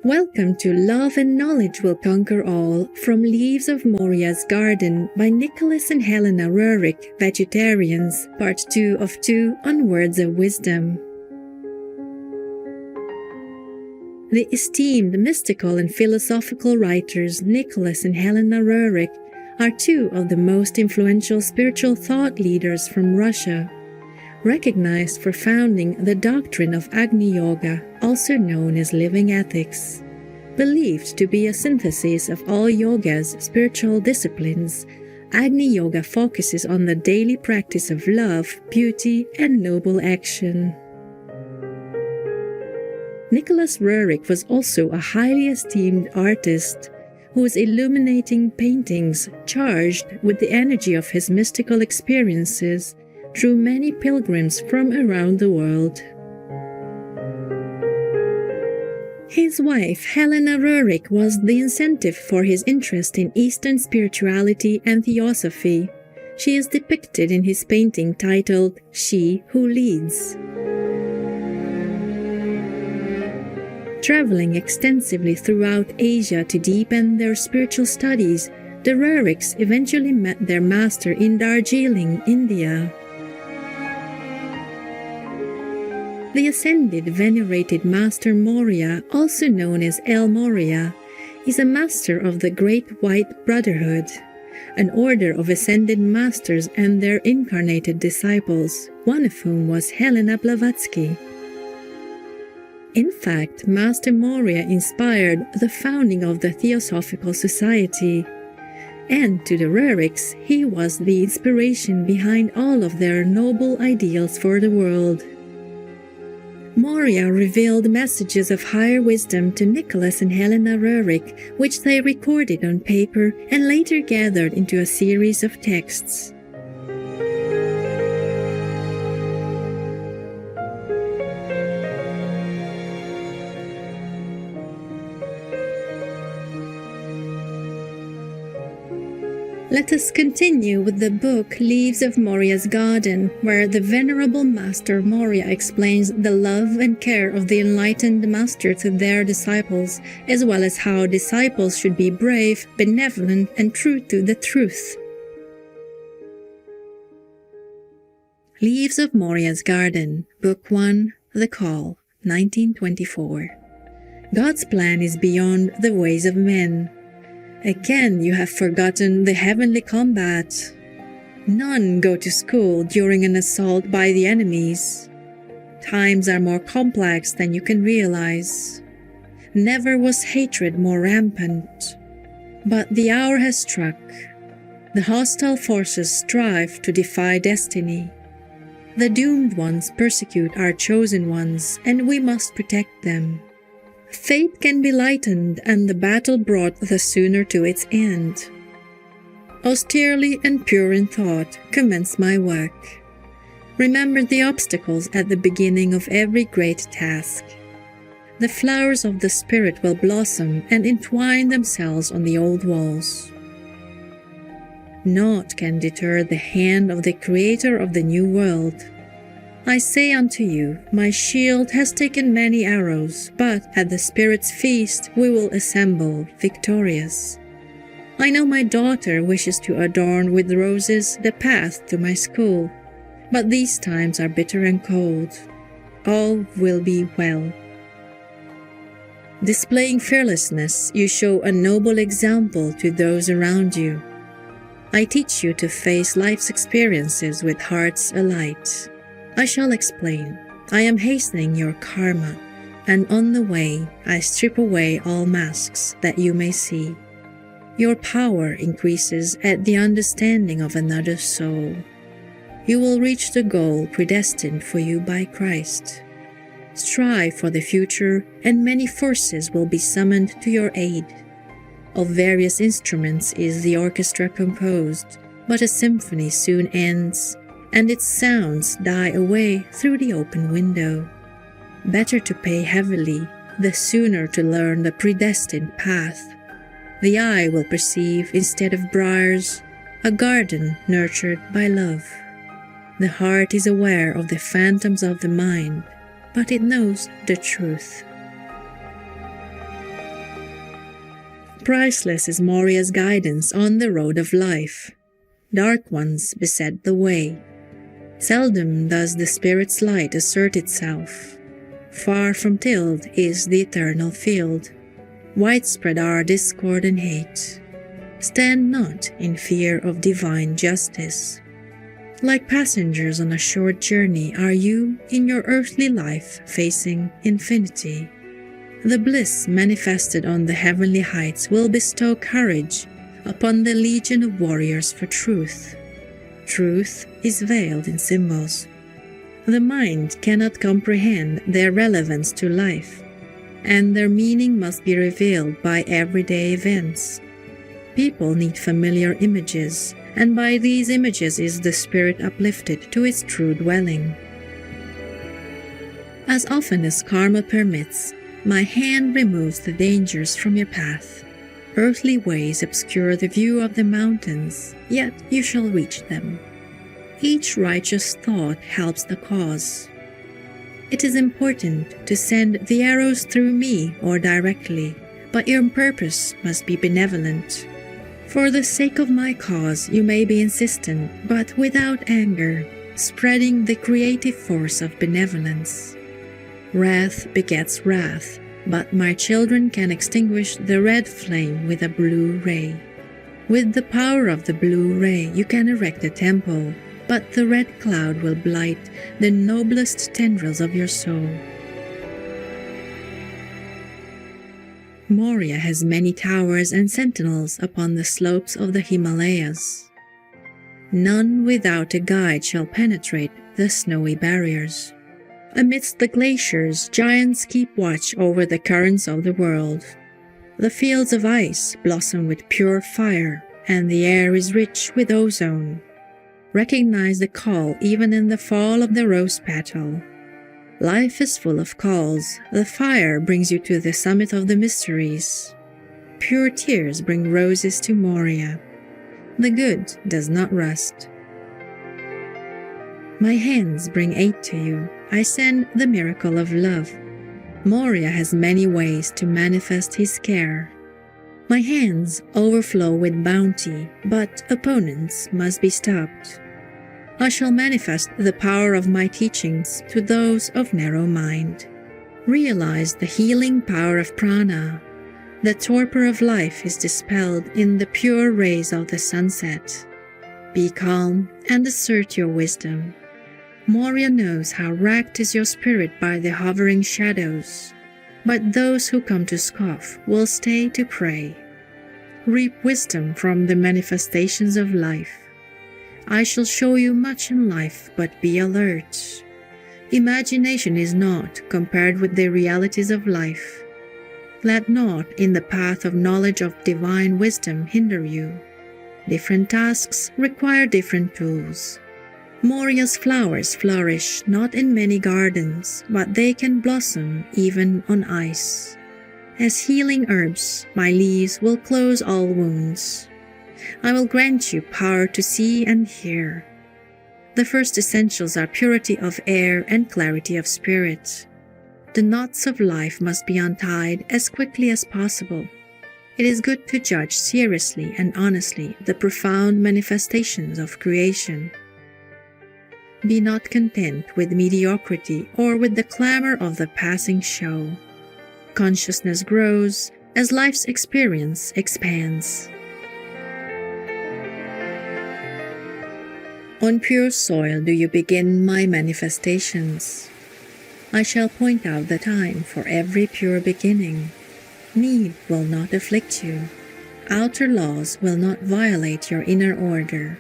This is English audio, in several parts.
Welcome to Love and Knowledge Will Conquer All from Leaves of Moria's Garden by Nicholas and Helena Roerich, Vegetarians, Part 2 of 2 on Words of Wisdom. The esteemed mystical and philosophical writers Nicholas and Helena Roerich are two of the most influential spiritual thought leaders from Russia, recognized for founding the doctrine of Agni Yoga, also known as living ethics. Believed to be a synthesis of all yoga's spiritual disciplines, Agni Yoga focuses on the daily practice of love, beauty, and noble action. Nicholas Roerich was also a highly esteemed artist whose illuminating paintings charged with the energy of his mystical experiences drew many pilgrims from around the world. His wife, Helena Roerich, was the incentive for his interest in Eastern spirituality and theosophy. She is depicted in his painting titled She Who Leads. Traveling extensively throughout Asia to deepen their spiritual studies, the Roerichs eventually met their master in Darjeeling, India. The ascended venerated Master Moria, also known as El Moria, is a master of the Great White Brotherhood, an order of ascended masters and their incarnated disciples, one of whom was Helena Blavatsky. In fact, Master Moria inspired the founding of the Theosophical Society, and to the Roerichs, he was the inspiration behind all of their noble ideals for the world. Moria revealed messages of higher wisdom to Nicholas and Helena Roerich, which they recorded on paper and later gathered into a series of texts. Let us continue with the book Leaves of Moria's Garden, where the Venerable Master Moria explains the love and care of the enlightened master to their disciples, as well as how disciples should be brave, benevolent, and true to the truth. Leaves of Moria's Garden, Book 1, The Call, 1924. God's plan is beyond the ways of men. Again, you have forgotten the heavenly combat. None go to school during an assault by the enemies. Times are more complex than you can realize. Never was hatred more rampant. But the hour has struck. The hostile forces strive to defy destiny. The doomed ones persecute our chosen ones, and we must protect them. Fate can be lightened, and the battle brought the sooner to its end. Austerely and pure in thought, commence my work. Remember the obstacles at the beginning of every great task. The flowers of the Spirit will blossom and entwine themselves on the old walls. Naught can deter the hand of the Creator of the new world. I say unto you, my shield has taken many arrows, but at the Spirit's feast we will assemble victorious. I know my daughter wishes to adorn with roses the path to my school, but these times are bitter and cold. All will be well. Displaying fearlessness, you show a noble example to those around you. I teach you to face life's experiences with hearts alight. I shall explain. I am hastening your karma, and on the way I strip away all masks that you may see. Your power increases at the understanding of another soul. You will reach the goal predestined for you by Christ. Strive for the future, and many forces will be summoned to your aid. Of various instruments is the orchestra composed, but a symphony soon ends, and its sounds die away through the open window. Better to pay heavily, the sooner to learn the predestined path. The eye will perceive, instead of briars, a garden nurtured by love. The heart is aware of the phantoms of the mind, but it knows the truth. Priceless is Moria's guidance on the road of life. Dark ones beset the way. Seldom does the Spirit's light assert itself. Far from tilled is the eternal field. Widespread are discord and hate. Stand not in fear of divine justice. Like passengers on a short journey are you in your earthly life facing infinity. The bliss manifested on the heavenly heights will bestow courage upon the legion of warriors for truth. Truth is veiled in symbols. The mind cannot comprehend their relevance to life, and their meaning must be revealed by everyday events. People need familiar images, and by these images is the spirit uplifted to its true dwelling. As often as karma permits, my hand removes the dangers from your path. Earthly ways obscure the view of the mountains, yet you shall reach them. Each righteous thought helps the cause. It is important to send the arrows through me or directly, but your purpose must be benevolent. For the sake of my cause, you may be insistent, but without anger, spreading the creative force of benevolence. Wrath begets wrath, but my children can extinguish the red flame with a blue ray. With the power of the blue ray, you can erect a temple, but the red cloud will blight the noblest tendrils of your soul. Moria has many towers and sentinels upon the slopes of the Himalayas. None without a guide shall penetrate the snowy barriers. Amidst the glaciers, giants keep watch over the currents of the world. The fields of ice blossom with pure fire, and the air is rich with ozone. Recognize the call even in the fall of the rose petal. Life is full of calls. The fire brings you to the summit of the mysteries. Pure tears bring roses to Moria. The good does not rust. My hands bring aid to you. I send the miracle of love. Moria has many ways to manifest his care. My hands overflow with bounty, but opponents must be stopped. I shall manifest the power of my teachings to those of narrow mind. Realize the healing power of prana. The torpor of life is dispelled in the pure rays of the sunset. Be calm and assert your wisdom. Moria knows how racked is your spirit by the hovering shadows, but those who come to scoff will stay to pray. Reap wisdom from the manifestations of life. I shall show you much in life, but be alert. Imagination is naught compared with the realities of life. Let naught in the path of knowledge of divine wisdom hinder you. Different tasks require different tools. Moria's flowers flourish not in many gardens, but they can blossom even on ice. As healing herbs, my leaves will close all wounds. I will grant you power to see and hear. The first essentials are purity of air and clarity of spirit. The knots of life must be untied as quickly as possible. It is good to judge seriously and honestly the profound manifestations of creation. Be not content with mediocrity or with the clamor of the passing show. Consciousness grows as life's experience expands. On pure soil do you begin my manifestations. I shall point out the time for every pure beginning. Need will not afflict you. Outer laws will not violate your inner order.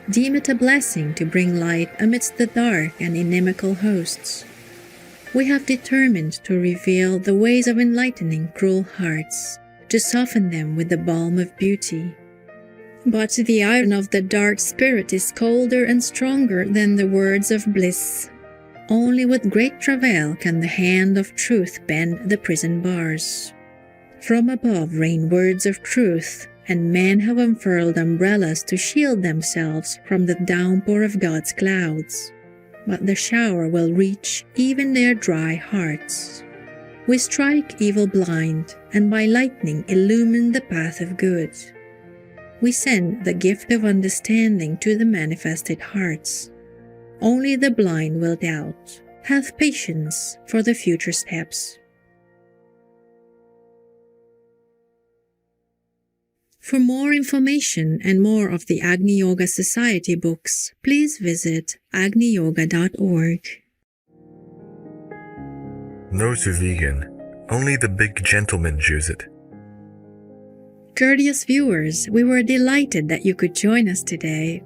Deem it a blessing to bring light amidst the dark and inimical hosts. We have determined to reveal the ways of enlightening cruel hearts, to soften them with the balm of beauty. But the iron of the dark spirit is colder and stronger than the words of bliss. Only with great travail can the hand of truth bend the prison bars. From above rain words of truth, and men have unfurled umbrellas to shield themselves from the downpour of God's clouds. But the shower will reach even their dry hearts. We strike evil blind, and by lightning illumine the path of good. We send the gift of understanding to the manifested hearts. Only the blind will doubt. Have patience for the future steps. For more information and more of the Agni Yoga Society books, please visit agniyoga.org. No to vegan. Only the big gentlemen choose it. Courteous viewers, we were delighted that you could join us today.